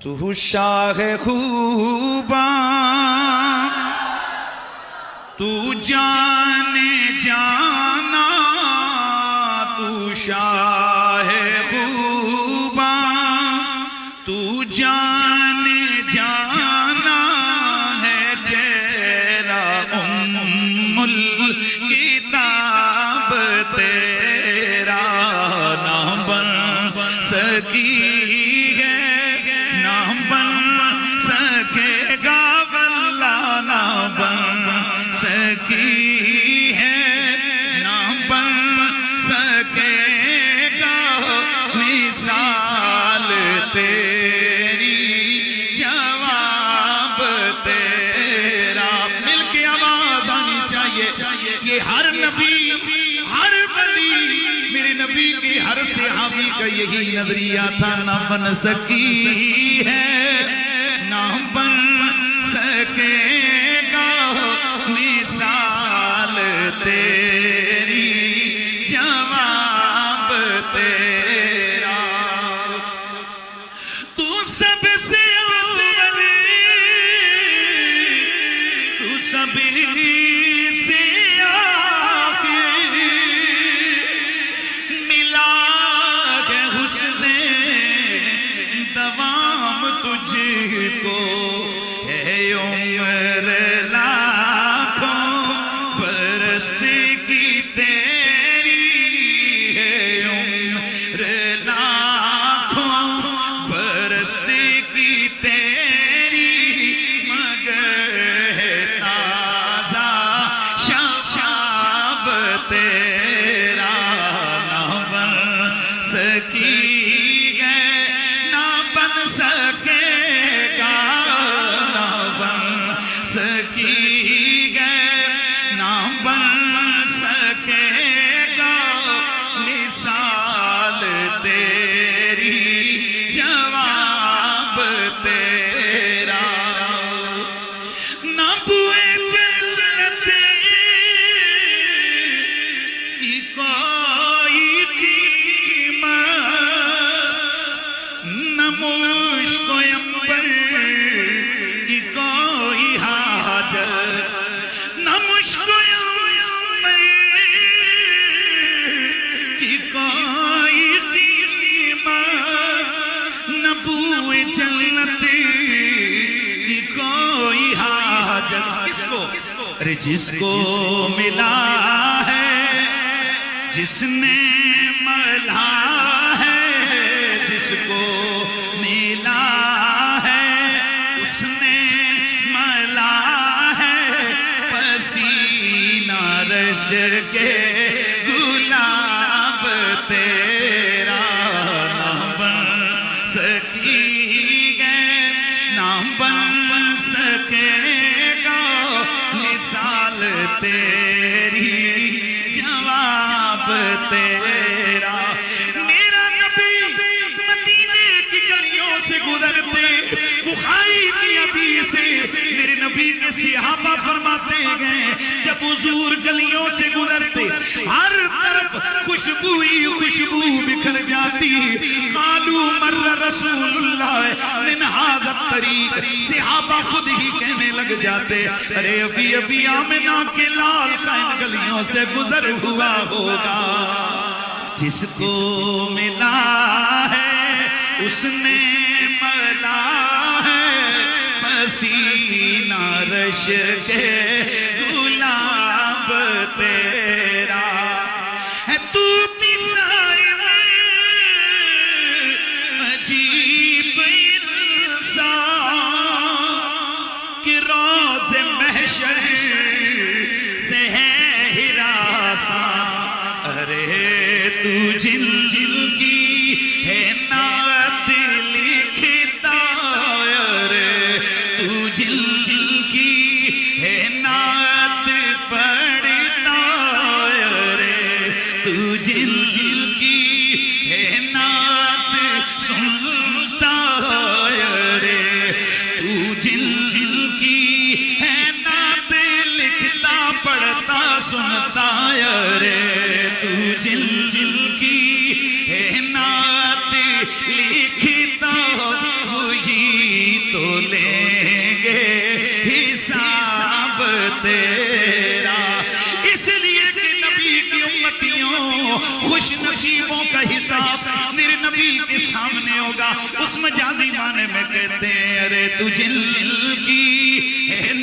تو شاہ خوباں تو جانے جانا، تو شاہ خوباں تو جانے جانا ہے، چہرہ ام الکتاب تیرا نہ بن سکی ہے، نہ بن سکے گا، واللہ نہ بن سکی ہے، نہ بن سکے گا مثال تیری، جواب تیرا۔ مل کے آواز آنی چاہیے، یہ ہر نبی ہر ولی میرے نبی کے ہر صحابی کا یہی نظریہ تھا، نہ بن سکی ہے، نہ بن سکے گا مثال تیری، جواب تیرا۔ تو سب سے اول، تو سب سے آخر، ملا ہے حسن دوام تجھ کو، ہے عمر لاکھوں برس کی تیری، ہے عمر لاکھوں برس کی تیری، مگر ہے تازہ شباب تیرا، نہ بن سکی ہے، نہ بن سکے گا، نہ بن سکی ہے، نہ بن سکے گا مثال تیری، جواب تیرا۔ نہ بوئے جنت کی کوئی قیمت، نہ مشک و عنبر کی کوئی حاجت، نہ مشک و عنبر کی کوئی قیمت، نہ بوئے جنت کی کوئی حاجت۔ کس کو؟ ارے جس کو ملا ہے، جس نے ملا ہے، جس کو ملا ہے اس نے ملا ہے، پسینہ رش کے گلاب تیرا، نہ بن سکی ہے، نہ بن سکے گا مثال تیری، جواب تیرا۔ میرا نبی مدینے کی گلیوں سے گزرتے، بخاری کی حدیث سے میرے نبی کے صحابہ فرماتے ہیں، جب حضور گلیوں سے گزرتے ہر طرف خوشبوئی خوشبو بکھر جاتی، قالوا مر رسول اللہ من ھذا الطریق، صحابہ خود ہی کہنے لگ جاتے، ارے ابھی ابھی آمنہ کے لال کا ان گلیوں سے گزر ہوا ہوگا۔ جس کو ملا ہے اس نے ملا ہے، پسینہ رش کے گلاب تیرا ہے، تو مثال عجیب انسان کہ روز محشر سے ہے ہراساں، ارے تو جن جن کی ہے نعت لکھتا، ارے تو جن جن کی ہے نعت تیرا، اس لیے کہ نبی کی امتیوں خوش نصیبوں کا حساب میرے نبی کے سامنے ہوگا. اس مجازی معنی میں کہتے ہیں ارے تو جل کی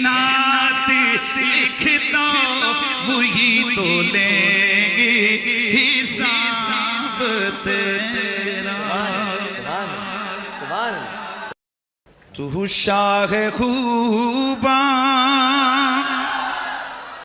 نعت لکھتا وہی تو لیں گے حساب تیرا. تو شاہ خوباں